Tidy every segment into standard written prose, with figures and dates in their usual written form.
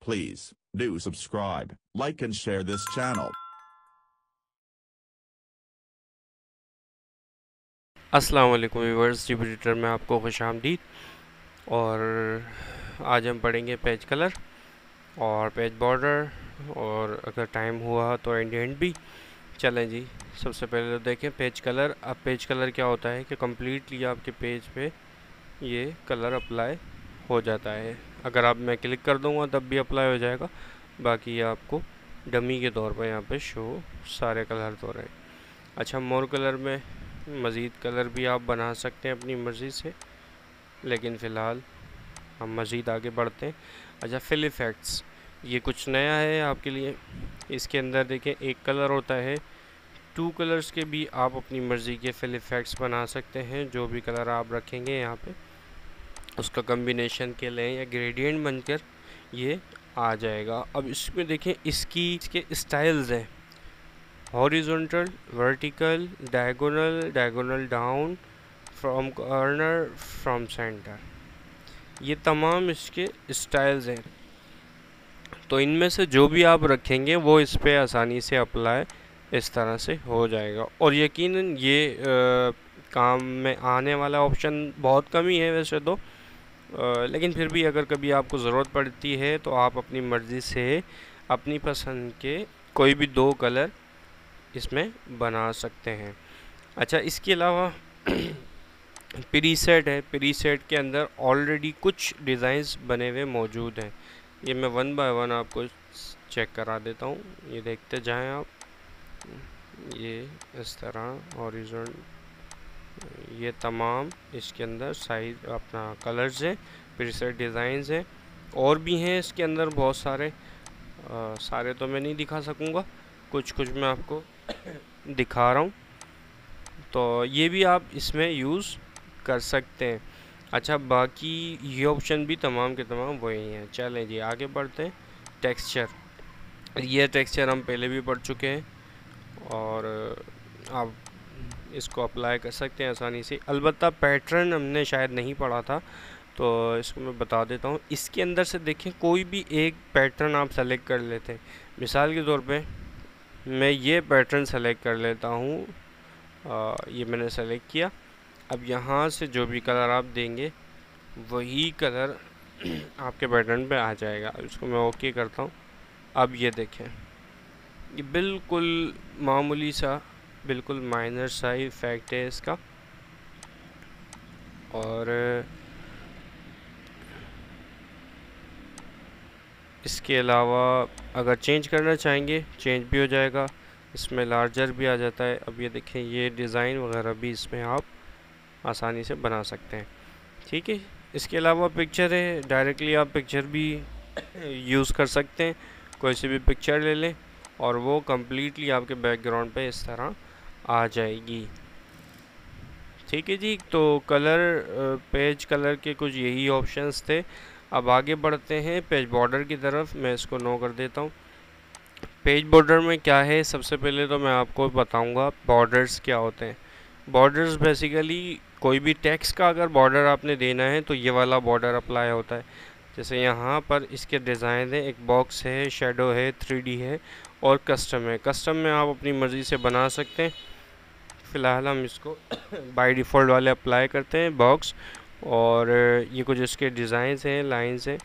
Please do subscribe, like and share this channel. अस्सलाम वालेकुम viewers, जी editor में आपको खुशामदीद। और आज हम पढ़ेंगे पेज कलर और पेज बॉर्डर, और अगर टाइम हुआ तो एंड एंड भी। चलें जी, सबसे पहले तो देखें पेज कलर। अब पेज कलर क्या होता है कि कम्प्लीटली आपके पेज पे ये कलर अप्लाई हो जाता है। अगर आप मैं क्लिक कर दूंगा तब भी अप्लाई हो जाएगा, बाकी आपको डमी के तौर पर यहाँ पे शो सारे कलर हो रहे हैं। अच्छा, मोर कलर में मज़ीद कलर भी आप बना सकते हैं अपनी मर्ज़ी से, लेकिन फ़िलहाल हम मज़ीद आगे बढ़ते हैं। अच्छा, फिल इफ़ेक्ट्स, ये कुछ नया है आपके लिए। इसके अंदर देखें एक कलर होता है, 2 कलर्स के भी आप अपनी मर्ज़ी के फिल इफ़ेक्ट्स बना सकते हैं। जो भी कलर आप रखेंगे यहाँ पे उसका कम्बिनेशन के लें या ग्रेडियंट बनकर ये आ जाएगा। अब इसमें देखें इसके स्टाइल्स हैं, horizontal, vertical, diagonal down, from corner, from centre, ये तमाम इसके स्टाइल्स हैं। तो इनमें से जो भी आप रखेंगे वो इस पे आसानी से अप्लाई इस तरह से हो जाएगा। और यकीनन ये काम में आने वाला ऑप्शन बहुत कम ही है वैसे तो, लेकिन फिर भी अगर कभी आपको ज़रूरत पड़ती है तो आप अपनी मर्ज़ी से अपनी पसंद के कोई भी 2 कलर इसमें बना सकते हैं। अच्छा, इसके अलावा प्रीसेट है, प्रीसेट के अंदर ऑलरेडी कुछ डिज़ाइंस बने हुए मौजूद हैं। ये मैं 1 बाय 1 आपको चेक करा देता हूँ, ये देखते जाएं आप। ये इस तरह हॉरिजॉन्टल, ये तमाम इसके अंदर साइज अपना कलर्स हैं, प्रीसेट डिज़ाइंस हैं। और भी हैं इसके अंदर बहुत सारे, सारे तो मैं नहीं दिखा सकूँगा, कुछ मैं आपको दिखा रहा हूँ। तो ये भी आप इसमें यूज़ कर सकते हैं। अच्छा, बाकी ये ऑप्शन भी तमाम के तमाम वही हैं। चलें जी, आगे बढ़ते हैं। टेक्सचर, ये टेक्सचर हम पहले भी पढ़ चुके हैं और आप इसको अप्लाई कर सकते हैं आसानी से। अलबत्ता पैटर्न हमने शायद नहीं पढ़ा था, तो इसको मैं बता देता हूँ। इसके अंदर से देखें कोई भी एक पैटर्न आप सेलेक्ट कर लेते हैं। मिसाल के तौर पे मैं ये पैटर्न सेलेक्ट कर लेता हूँ, ये मैंने सेलेक्ट किया। अब यहाँ से जो भी कलर आप देंगे वही कलर आपके पैटर्न पे आ जाएगा। इसको मैं ओके करता हूँ। अब ये देखें, ये बिल्कुल मामूली सा, बिल्कुल माइनर सा इफेक्ट है इसका। और इसके अलावा अगर चेंज करना चाहेंगे चेंज भी हो जाएगा, इसमें लार्जर भी आ जाता है। अब ये देखें, ये डिज़ाइन वगैरह भी इसमें आप आसानी से बना सकते हैं। ठीक है, इसके अलावा पिक्चर है, डायरेक्टली आप पिक्चर भी यूज़ कर सकते हैं। कोई सी भी पिक्चर ले लें और वो कम्प्लीटली आपके बैकग्राउंड पे इस तरह आ जाएगी। ठीक है जी, तो कलर, पेज कलर के कुछ यही ऑप्शंस थे। अब आगे बढ़ते हैं पेज बॉर्डर की तरफ। मैं इसको नो कर देता हूँ। पेज बॉर्डर में क्या है, सबसे पहले तो मैं आपको बताऊंगा बॉर्डर्स क्या होते हैं। बॉर्डर्स बेसिकली कोई भी टेक्स्ट का अगर बॉर्डर आपने देना है तो ये वाला बॉर्डर अप्लाई होता है। जैसे यहाँ पर इसके डिज़ाइन है, एक बॉक्स है, शेडो है, 3D है और कस्टम है। कस्टम में आप अपनी मर्ज़ी से बना सकते हैं। फ़िलहाल हम इसको बाय डिफ़ॉल्ट वाले अप्लाई करते हैं बॉक्स। और ये कुछ इसके डिज़ाइंस हैं, लाइंस हैं।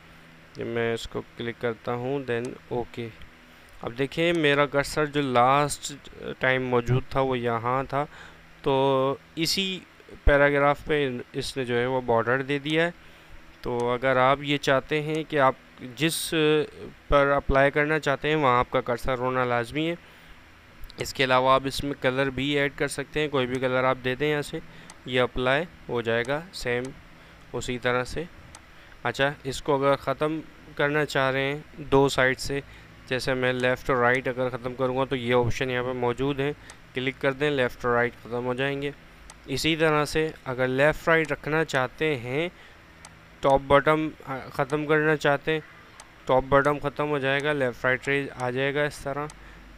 मैं इसको क्लिक करता हूँ, देन ओके। अब देखिए मेरा कर्सर जो लास्ट टाइम मौजूद था वो यहाँ था, तो इसी पैराग्राफ पे इसने जो है वो बॉर्डर दे दिया है। तो अगर आप ये चाहते हैं कि आप जिस पर अप्लाई करना चाहते हैं वहाँ आपका कर्सर होना लाजमी है। इसके अलावा आप इसमें कलर भी ऐड कर सकते हैं, कोई भी कलर आप दे दें यहाँ से, ये अप्लाई हो जाएगा सेम उसी तरह से। अच्छा, इसको अगर ख़त्म करना चाह रहे हैं 2 साइड से, जैसे मैं लेफ़्ट और राइट अगर ख़त्म करूँगा तो ये ऑप्शन यहाँ पे मौजूद है, क्लिक कर दें, लेफ़्ट और राइट ख़त्म हो जाएंगे। इसी तरह से अगर लेफ़्ट राइट रखना चाहते हैं, टॉप बॉटम ख़त्म करना चाहते हैं, टॉप बॉटम ख़त्म हो जाएगा, लेफ़्ट राइट रेज आ जाएगा इस तरह।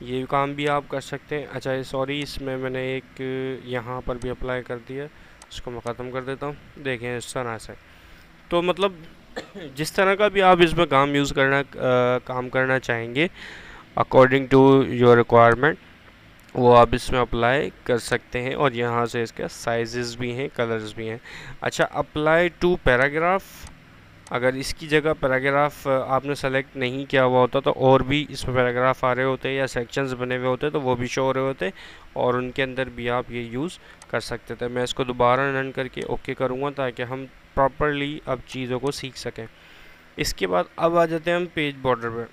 ये काम भी आप कर सकते हैं। अच्छा, सॉरी, इसमें मैंने एक यहाँ पर भी अप्लाई कर दिया, इसको मैं ख़त्म कर देता हूँ। देखें इस तरह से। तो मतलब जिस तरह का भी आप इसमें काम करना चाहेंगे अकॉर्डिंग टू योर रिक्वायरमेंट, वो आप इसमें अप्लाई कर सकते हैं। और यहाँ से इसके साइजेस भी हैं, कलर्स भी हैं। अच्छा, अप्लाई टू पैराग्राफ, अगर इसकी जगह पैराग्राफ आपने सेलेक्ट नहीं किया हुआ होता तो और भी इसमें पैराग्राफ आ रहे होते या सेक्शंस बने हुए होते तो वो भी शो हो रहे होते और उनके अंदर भी आप ये यूज़ कर सकते थे। मैं इसको दोबारा रन करके ओके करूँगा ताकि हम प्रॉपरली अब चीज़ों को सीख सकें। इसके बाद अब आ जाते हैं हम पेज बॉर्डर पर।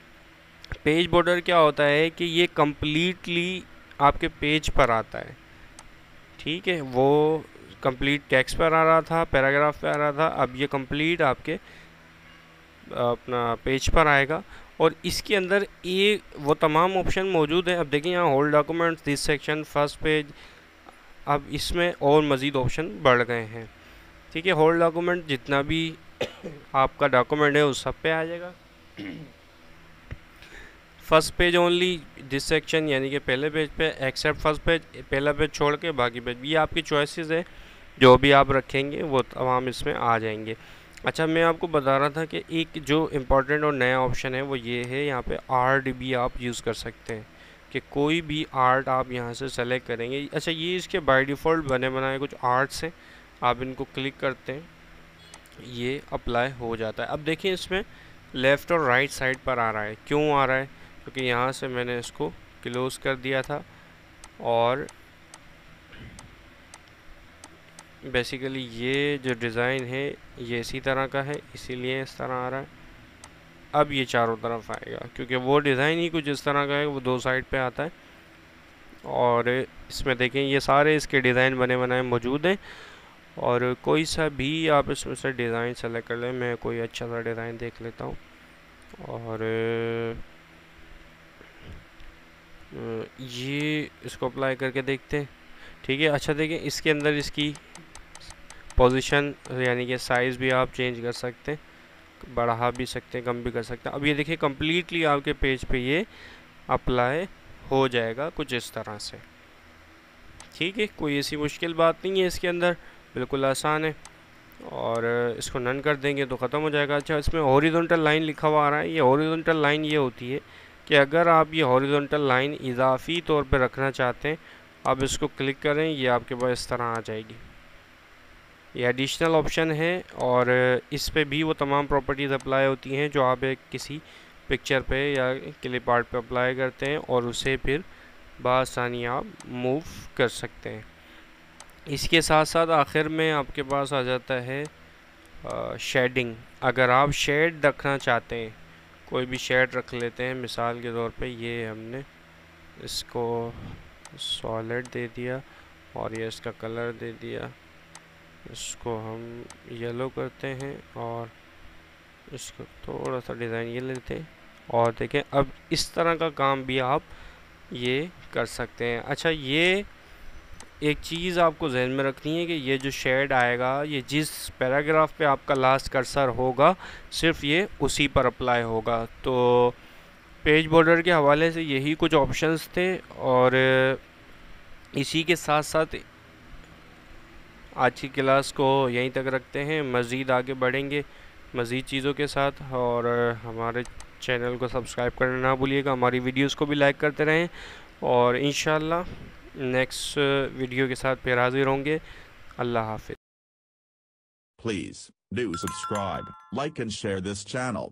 पेज बॉर्डर क्या होता है कि ये कम्प्लीटली आपके पेज पर आता है, ठीक है। वो कंप्लीट टेक्स्ट पर आ रहा था, पैराग्राफ पे आ रहा था, अब ये कंप्लीट आपके अपना पेज पर आएगा। और इसके अंदर ये वो तमाम ऑप्शन मौजूद हैं। अब देखिए यहाँ whole documents, this section, first page, अब इसमें और मज़ीद ऑप्शन बढ़ गए हैं, ठीक है। होल डॉक्यूमेंट जितना भी आपका डॉक्यूमेंट है उस सब पे आ जाएगा। First page only, this section यानी कि पहले पेज पे, एक्सेप्ट फर्स्ट पेज, पहला पेज छोड़ के बाकी पेज, ये आपकी चॉइसेस है, जो भी आप रखेंगे वो तमाम इसमें आ जाएंगे। अच्छा, मैं आपको बता रहा था कि एक जो इम्पोर्टेंट और नया ऑप्शन है वो ये है, यहाँ पे आर्ट भी आप यूज़ कर सकते हैं कि कोई भी आर्ट आप यहाँ से सेलेक्ट करेंगे। अच्छा, ये इसके बाय डिफ़ॉल्ट बने बनाए कुछ आर्ट्स हैं, आप इनको क्लिक करते हैं, ये अप्लाई हो जाता है। अब देखिए इसमें लेफ़्ट और राइट साइड पर आ रहा है, क्यों आ रहा है? क्योंकि यहाँ से मैंने इसको क्लोज़ कर दिया था और बेसिकली ये जो डिज़ाइन है ये इसी तरह का है, इसीलिए इस तरह आ रहा है। अब ये चारों तरफ आएगा क्योंकि वो डिज़ाइन ही कुछ इस तरह का है, वो दो साइड पे आता है। और इसमें देखें ये सारे इसके डिज़ाइन बने बनाए मौजूद हैं और कोई सा भी आप इसमें से डिज़ाइन सेलेक्ट कर लें। मैं कोई अच्छा सा डिज़ाइन देख लेता हूँ और ये इसको अप्लाई करके देखते हैं, ठीक है। अच्छा, देखिए इसके अंदर इसकी पोजीशन यानी कि साइज़ भी आप चेंज कर सकते हैं, बढ़ा भी सकते हैं, कम भी कर सकते हैं। अब ये देखिए कम्प्लीटली आपके पेज पे ये अप्लाई हो जाएगा कुछ इस तरह से, ठीक है। कोई ऐसी मुश्किल बात नहीं है इसके अंदर, बिल्कुल आसान है। और इसको नन कर देंगे तो ख़त्म हो जाएगा। अच्छा, इसमें हॉरिजॉन्टल लाइन लिखा हुआ आ रहा है, ये हॉरिजॉन्टल लाइन ये होती है कि अगर आप ये हॉरिजॉन्टल लाइन इजाफी तौर पे रखना चाहते हैं, आप इसको क्लिक करें, ये आपके पास इस तरह आ जाएगी। ये एडिशनल ऑप्शन है और इस पे भी वो तमाम प्रॉपर्टीज़ अप्लाई होती हैं जो आप एक किसी पिक्चर पे या क्लिप आर्ट पे अप्लाई करते हैं और उसे फिर बआसानी आप मूव कर सकते हैं। इसके साथ साथ आखिर में आपके पास आ जाता है शेडिंग। अगर आप शेड रखना चाहते हैं, कोई भी शेड रख लेते हैं, मिसाल के तौर पे ये हमने इसको सॉलिड दे दिया और ये इसका कलर दे दिया, इसको हम येलो करते हैं और इसको थोड़ा सा डिज़ाइन ये लेते हैं और देखें अब इस तरह का काम भी आप ये कर सकते हैं। अच्छा, ये एक चीज़ आपको जहन में रखनी है कि ये जो शेड आएगा ये जिस पैराग्राफ पे आपका लास्ट कर्सर होगा सिर्फ ये उसी पर अप्लाई होगा। तो पेज बॉर्डर के हवाले से यही कुछ ऑप्शंस थे और इसी के साथ साथ आज की क्लास को यहीं तक रखते हैं। मज़ीद आगे बढ़ेंगे मज़ीद चीज़ों के साथ और हमारे चैनल को सब्सक्राइब करना ना भूलिएगा, हमारी वीडियोस को भी लाइक करते रहें और इंशाल्लाह नेक्स्ट वीडियो के साथ फिर हाजिर होंगे। अल्लाह हाफिज़। Please do subscribe, like and share this channel.